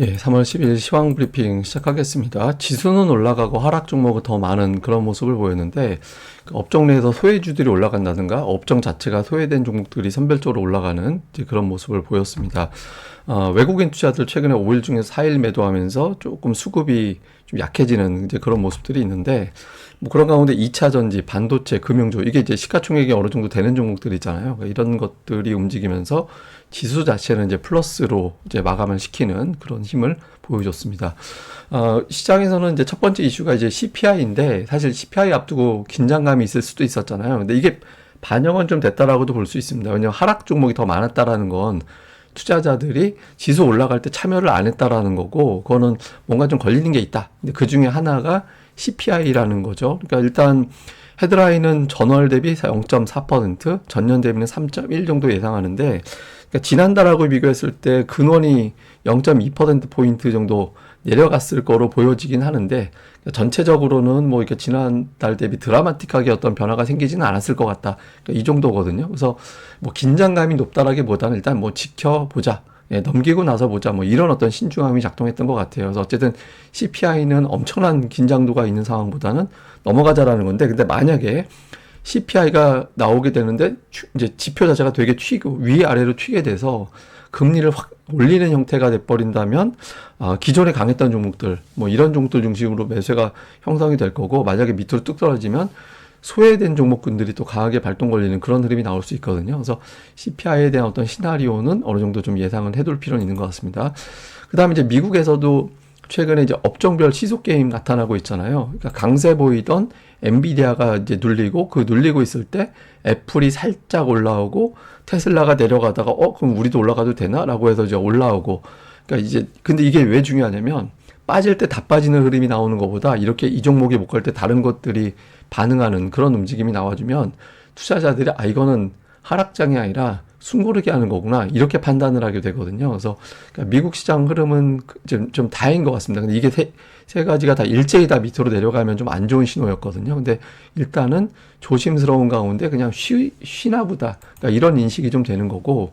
예, 3월 10일 시황 브리핑 시작하겠습니다. 지수는 올라가고 하락 종목은 더 많은 그런 모습을 보였는데, 그 업종 내에서 소외주들이 올라간다든가 업종 자체가 소외된 종목들이 선별적으로 올라가는 이제 그런 모습을 보였습니다. 외국인 투자들 최근에 5일 중에서 4일 매도하면서 조금 수급이 좀 약해지는 이제 그런 모습들이 있는데, 뭐 그런 가운데 2차 전지, 반도체, 금융주, 이게 이제 시가총액이 어느 정도 되는 종목들이잖아요. 그러니까 이런 것들이 움직이면서 지수 자체는 이제 플러스로 이제 마감을 시키는 그런 힘을 보여줬습니다. 시장에서는 이제 첫 번째 이슈가 이제 CPI인데, 사실 CPI 앞두고 긴장감이 있을 수도 있었잖아요. 근데 이게 반영은 좀 됐다라고도 볼 수 있습니다. 왜냐하면 하락 종목이 더 많았다라는 건 투자자들이 지수 올라갈 때 참여를 안 했다라는 거고, 그거는 뭔가 좀 걸리는 게 있다. 근데 그 중에 하나가 CPI라는 거죠. 그러니까 일단 헤드라인은 전월 대비 0.4%, 전년 대비는 3.1 정도 예상하는데, 그러니까 지난달하고 비교했을 때 근원이 0.2%포인트 정도 내려갔을 거로 보여지긴 하는데, 전체적으로는 뭐 이렇게 지난달 대비 드라마틱하게 어떤 변화가 생기지는 않았을 것 같다. 그러니까 이 정도거든요. 그래서 뭐 긴장감이 높다라기보다는 일단 뭐 지켜보자. 예, 넘기고 나서 보자. 뭐 이런 어떤 신중함이 작동했던 것 같아요. 그래서 어쨌든 CPI는 엄청난 긴장도가 있는 상황보다는 넘어가자라는 건데, 근데 만약에 CPI가 나오게 되는데 이제 지표 자체가 되게 튀고 위아래로 튀게 돼서 금리를 확 올리는 형태가 돼버린다면, 기존에 강했던 종목들, 뭐 이런 종목들 중심으로 매수가 형성이 될 거고, 만약에 밑으로 뚝 떨어지면 소외된 종목군들이 또 강하게 발동 걸리는 그런 흐름이 나올 수 있거든요. 그래서 CPI에 대한 어떤 시나리오는 어느 정도 좀 예상을 해둘 필요는 있는 것 같습니다. 그 다음에 이제 미국에서도 최근에 이제 업종별 시속 게임 나타나고 있잖아요. 그러니까 강세 보이던 엔비디아가 이제 눌리고, 그 눌리고 있을 때 애플이 살짝 올라오고 테슬라가 내려가다가 그럼 우리도 올라가도 되나? 라고 해서 이제 올라오고. 그러니까 이제 근데 이게 왜 중요하냐면, 빠질 때 다 빠지는 흐름이 나오는 것보다 이렇게 이 종목이 못 갈 때 다른 것들이 반응하는 그런 움직임이 나와주면 투자자들이 이거는 하락장이 아니라 숨고르기 하는 거구나, 이렇게 판단을 하게 되거든요. 그래서 그러니까 미국 시장 흐름은 좀 다행인 것 같습니다. 근데 이게 세 가지가 다 일제히 다 밑으로 내려가면 좀 안 좋은 신호였거든요. 근데 일단은 조심스러운 가운데 그냥 쉬나 보다, 그러니까 이런 인식이 좀 되는 거고,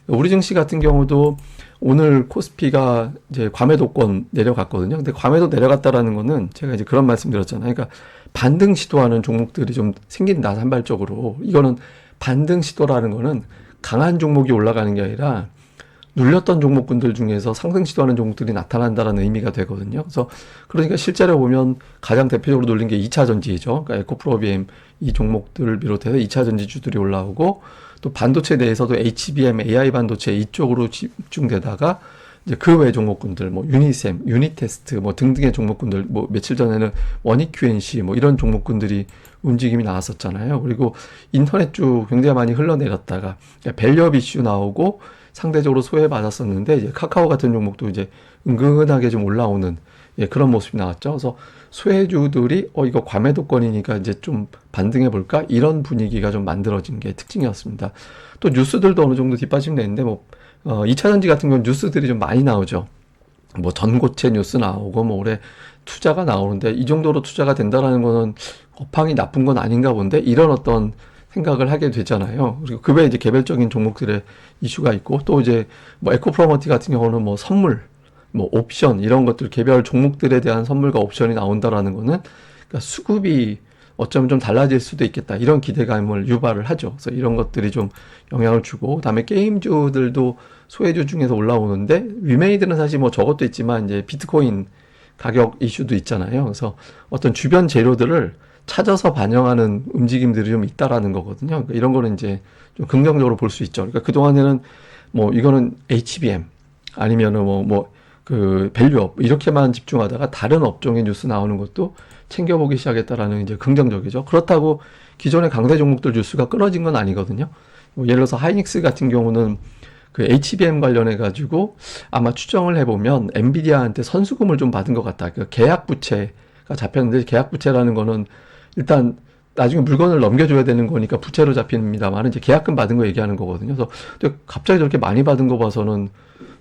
우리 증시 같은 경우도 오늘 코스피가 이제 과매도권 내려갔거든요. 근데 과매도 내려갔다라는 거는 제가 이제 그런 말씀 드렸잖아요. 그러니까 반등 시도하는 종목들이 좀 생긴다, 산발적으로. 이거는 반등 시도라는 거는 강한 종목이 올라가는 게 아니라 눌렸던 종목군들 중에서 상승 시도하는 종목들이 나타난다는 의미가 되거든요. 그래서 그러니까 실제로 보면 가장 대표적으로 눌린 게 2차 전지죠. 그러니까 에코프로비엠 이 종목들을 비롯해서 2차 전지주들이 올라오고, 또 반도체 내에서도 HBM, AI 반도체 이쪽으로 집중되다가 이제 그 외 종목군들, 뭐 유니셈, 유니테스트 뭐 등등의 종목군들, 뭐 며칠 전에는 원익 QNC 뭐 이런 종목군들이 움직임이 나왔었잖아요. 그리고 인터넷주 굉장히 많이 흘러내렸다가 밸류업 이슈 나오고 상대적으로 소외받았었는데, 이제 카카오 같은 종목도 이제 은근하게 좀 올라오는, 예, 그런 모습이 나왔죠. 그래서 소외주들이 이거 과매도권이니까 이제 좀 반등해 볼까, 이런 분위기가 좀 만들어진 게 특징이었습니다. 또 뉴스들도 어느 정도 뒷받침 되는데, 뭐 2차 전지 같은 건 뉴스들이 좀 많이 나오죠. 뭐 전고체 뉴스 나오고 뭐 올해 투자가 나오는데, 이 정도로 투자가 된다라는 거는 업황이 나쁜 건 아닌가 본데, 이런 어떤 생각을 하게 되잖아요. 그리고 그 외에 이제 개별적인 종목들의 이슈가 있고, 또 이제 뭐 에코프로머티 같은 경우는 뭐 선물, 뭐 옵션 이런 것들, 개별 종목들에 대한 선물과 옵션이 나온다라는 거는, 그러니까 수급이 어쩌면 좀 달라질 수도 있겠다, 이런 기대감을 유발을 하죠. 그래서 이런 것들이 좀 영향을 주고, 그다음에 게임주들도 소외주 중에서 올라오는데, 위메이드는 사실 뭐 저것도 있지만 이제 비트코인 가격 이슈도 있잖아요. 그래서 어떤 주변 재료들을 찾아서 반영하는 움직임들이 좀 있다라는 거거든요. 그러니까 이런 거는 이제 좀 긍정적으로 볼 수 있죠. 그러니까 그동안에는 뭐 이거는 HBM 아니면은 그 밸류업 이렇게만 집중하다가 다른 업종의 뉴스 나오는 것도 챙겨보기 시작했다라는 이제 긍정적이죠. 그렇다고 기존의 강세 종목들 뉴스가 끊어진 건 아니거든요. 뭐 예를 들어서 하이닉스 같은 경우는 그 HBM 관련해 가지고 아마 추정을 해보면 엔비디아한테 선수금을 좀 받은 것 같다. 그 계약 부채가 잡혔는데, 계약 부채라는 거는 일단 나중에 물건을 넘겨줘야 되는 거니까 부채로 잡힙니다만, 이제 계약금 받은 거 얘기하는 거거든요. 그래서 갑자기 저렇게 많이 받은 거 봐서는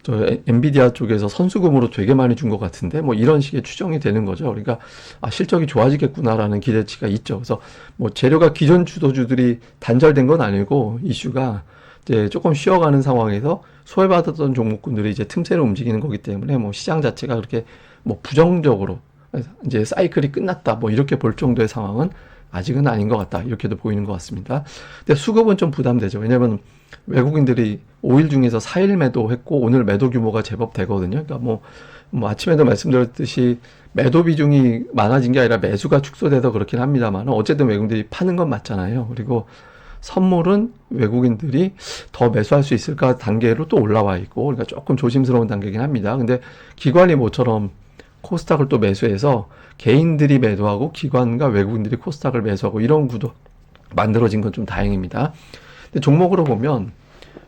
저 엔비디아 쪽에서 선수금으로 되게 많이 준 것 같은데, 뭐 이런 식의 추정이 되는 거죠. 그러니까 실적이 좋아지겠구나라는 기대치가 있죠. 그래서 뭐 재료가 기존 주도주들이 단절된 건 아니고, 이슈가 이제 조금 쉬어가는 상황에서 소외받았던 종목군들이 이제 틈새로 움직이는 거기 때문에 뭐 시장 자체가 그렇게 뭐 부정적으로 이제 사이클이 끝났다 뭐 이렇게 볼 정도의 상황은 아직은 아닌 것 같다 이렇게도 보이는 것 같습니다. 근데 수급은 좀 부담되죠. 왜냐면 외국인들이 5일 중에서 4일 매도했고 오늘 매도 규모가 제법 되거든요. 그러니까 뭐 아침에도 말씀드렸듯이 매도 비중이 많아진 게 아니라 매수가 축소돼서 그렇긴 합니다만 어쨌든 외국인들이 파는 건 맞잖아요. 그리고 선물은 외국인들이 더 매수할 수 있을까 단계로 또 올라와 있고 그러니까 조금 조심스러운 단계긴 합니다. 근데 기관이 모처럼 코스닥을 또 매수해서 개인들이 매도하고 기관과 외국인들이 코스닥을 매수하고 이런 구도 만들어진 건 좀 다행입니다. 근데 종목으로 보면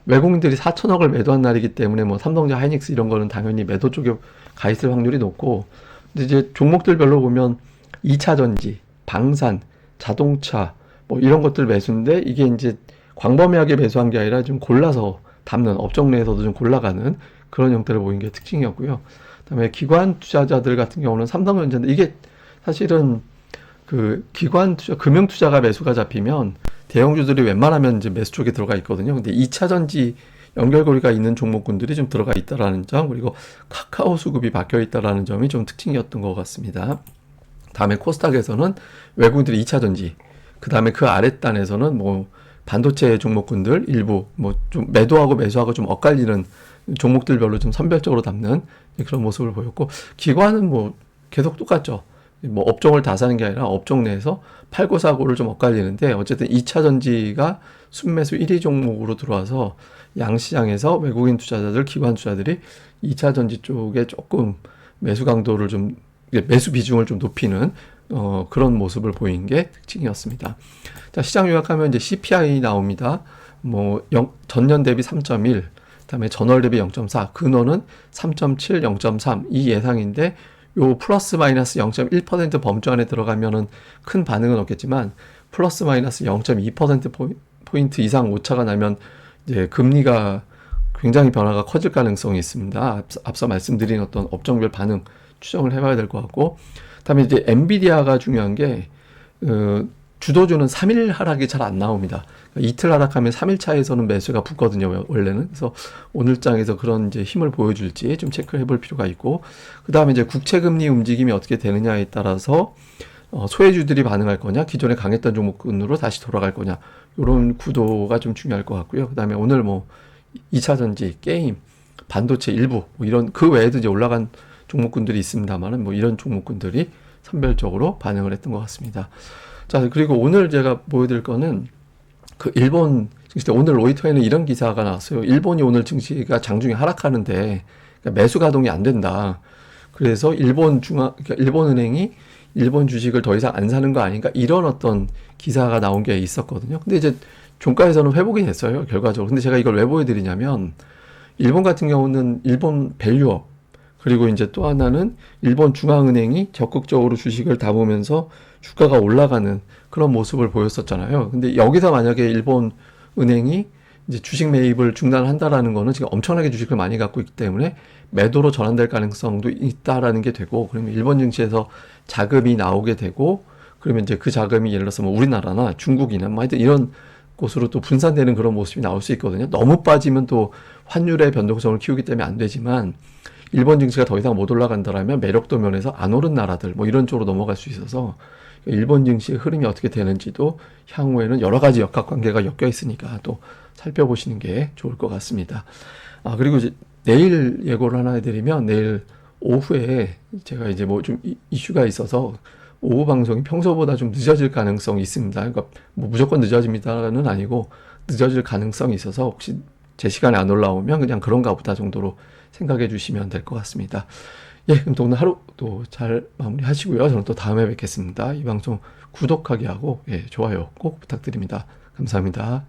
외국인들이 4천억을 매도한 날이기 때문에 뭐 삼성전자, 하이닉스 이런 거는 당연히 매도 쪽에 가 있을 확률이 높고 근데 이제 종목들별로 보면 2차 전지, 방산, 자동차 뭐 이런 것들 매수인데 이게 이제 광범위하게 매수한 게 아니라 좀 골라서 담는 업종 내에서도 좀 골라가는 그런 형태를 보이는 게 특징이었고요. 그다음에 기관 투자자들 같은 경우는 삼성전자인데 이게 사실은 그 기관 투자, 금융 투자가 매수가 잡히면 대형주들이 웬만하면 이제 매수 쪽에 들어가 있거든요. 근데 2차 전지 연결고리가 있는 종목군들이 좀 들어가 있다라는 점, 그리고 카카오 수급이 박혀 있다라는 점이 좀 특징이었던 것 같습니다. 다음에 코스닥에서는 외국인들이 2차 전지, 그 다음에 그 아랫단에서는 뭐 반도체 종목군들 일부 뭐 좀 매도하고 매수하고 좀 엇갈리는 종목들별로 좀 선별적으로 담는 그런 모습을 보였고 기관은 뭐 계속 똑같죠. 뭐 업종을 다 사는 게 아니라 업종 내에서 팔고 사고를 좀 엇갈리는데 어쨌든 2차 전지가 순매수 1위 종목으로 들어와서 양시장에서 외국인 투자자들, 기관 투자들이 2차 전지 쪽에 조금 매수 강도를 좀 매수 비중을 좀 높이는 그런 모습을 보인 게 특징이었습니다. 자, 시장 요약하면 이제 CPI 나옵니다. 뭐 전년 대비 3.1, 그다음에 전월 대비 0.4, 근원은 3.7, 0.3 이 예상인데 요 플러스 마이너스 0.1% 범주 안에 들어가면은 큰 반응은 없겠지만 플러스 마이너스 0.2% 이상 오차가 나면 이제 금리가 굉장히 변화가 커질 가능성이 있습니다. 앞서 말씀드린 어떤 업종별 반응 추정을 해봐야 될 것 같고, 그다음에 이제 엔비디아가 중요한 게 주도주는 3일 하락이 잘 안 나옵니다. 그러니까 이틀 하락하면 3일 차에서는 매수가 붙거든요, 원래는. 그래서 오늘 장에서 그런 이제 힘을 보여줄지 좀 체크해 볼 필요가 있고, 그 다음에 이제 국채금리 움직임이 어떻게 되느냐에 따라서 소외주들이 반응할 거냐, 기존에 강했던 종목군으로 다시 돌아갈 거냐, 이런 구도가 좀 중요할 것 같고요. 그 다음에 오늘 뭐 2차 전지, 게임, 반도체 일부, 뭐 이런 그 외에도 이제 올라간 종목군들이 있습니다만은 뭐 이런 종목군들이 선별적으로 반응을 했던 것 같습니다. 자, 그리고 오늘 제가 보여드릴 거는 그 일본 증시, 오늘 로이터에는 이런 기사가 나왔어요. 일본이 오늘 증시가 장중에 하락하는데 그러니까 매수 가동이 안 된다. 그래서 그러니까 일본은행이 일본 주식을 더 이상 안 사는 거 아닌가 이런 어떤 기사가 나온 게 있었거든요. 근데 이제 종가에서는 회복이 됐어요, 결과적으로. 근데 제가 이걸 왜 보여드리냐면 일본 같은 경우는 일본 밸류업 그리고 이제 또 하나는 일본 중앙은행이 적극적으로 주식을 담으면서 주가가 올라가는 그런 모습을 보였었잖아요. 근데 여기서 만약에 일본 은행이 이제 주식 매입을 중단한다라는 거는 지금 엄청나게 주식을 많이 갖고 있기 때문에 매도로 전환될 가능성도 있다라는 게 되고, 그러면 일본 증시에서 자금이 나오게 되고, 그러면 이제 그 자금이 예를 들어서 뭐 우리나라나 중국이나 뭐 하여튼 이런 곳으로 또 분산되는 그런 모습이 나올 수 있거든요. 너무 빠지면 또 환율의 변동성을 키우기 때문에 안 되지만 일본 증시가 더 이상 못 올라간다라면 매력도 면에서 안 오른 나라들 뭐 이런 쪽으로 넘어갈 수 있어서 일본 증시의 흐름이 어떻게 되는지도 향후에는 여러 가지 역학관계가 엮여 있으니까 또 살펴보시는 게 좋을 것 같습니다. 그리고 이제 내일 예고를 하나 해드리면 내일 오후에 제가 이제 뭐 좀 이슈가 있어서 오후 방송이 평소보다 좀 늦어질 가능성이 있습니다. 그러니까 뭐 무조건 늦어집니다는 아니고 늦어질 가능성이 있어서 혹시 제 시간에 안 올라오면 그냥 그런가 보다 정도로 생각해 주시면 될 것 같습니다. 예, 그럼 또 오늘 하루 또 잘 마무리 하시고요. 저는 또 다음에 뵙겠습니다. 이 방송 구독하기 하고, 예, 좋아요 꼭 부탁드립니다. 감사합니다.